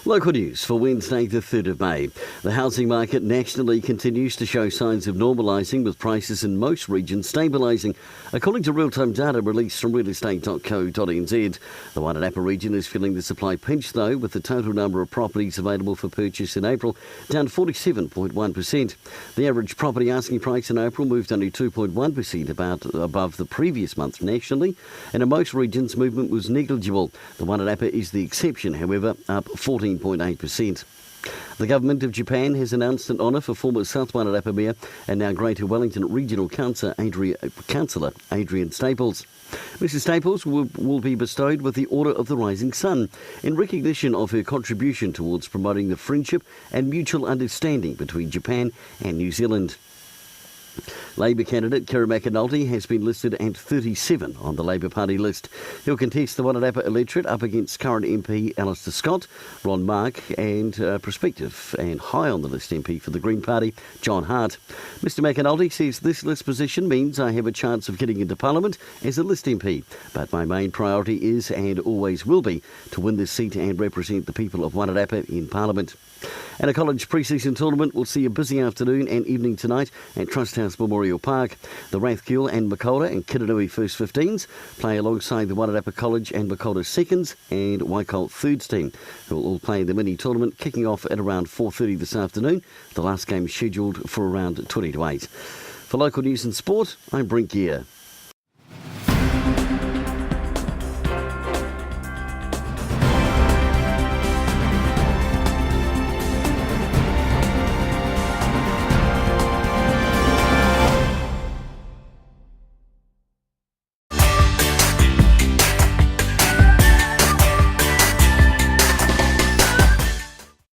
Local news for Wednesday the 3rd of May. The housing market nationally continues to show signs of normalising, with prices in most regions stabilising. According to real-time data released from realestate.co.nz, the Wairarapa region is feeling the supply pinch though, with the total number of properties available for purchase in April down 47.1%. The average property asking price in April moved only 2.1% above the previous month nationally, and in most regions movement was negligible. The Wairarapa is the exception, however, up 14.8%. The government of Japan has announced an honour for former South Wairarapa Mayor and now Greater Wellington Regional Councillor Adrian Staples. Mrs Staples will be bestowed with the Order of the Rising Sun in recognition of her contribution towards promoting the friendship and mutual understanding between Japan and New Zealand. Labour candidate Kira McAnulty has been listed at 37 on the Labour Party list. He'll contest the Wairarapa electorate up against current MP Alistair Scott, Ron Mark and prospective and high on the list MP for the Green Party, John Hart. Mr McAnulty says this list position means I have a chance of getting into Parliament as a list MP, but my main priority is and always will be to win this seat and represent the people of Wairarapa in Parliament. And a college pre-season tournament will see a busy afternoon and evening tonight at Trust House Memorial Park. The Rathgill and Makaurau and Kirinui first 15s play alongside the Wairarapa College and Makaurau seconds and Waikato thirds team, who will all play the mini tournament, kicking off at around 4:30 this afternoon. The last game is scheduled for around 20 to 8. For local news and sport, I'm Brent Gare.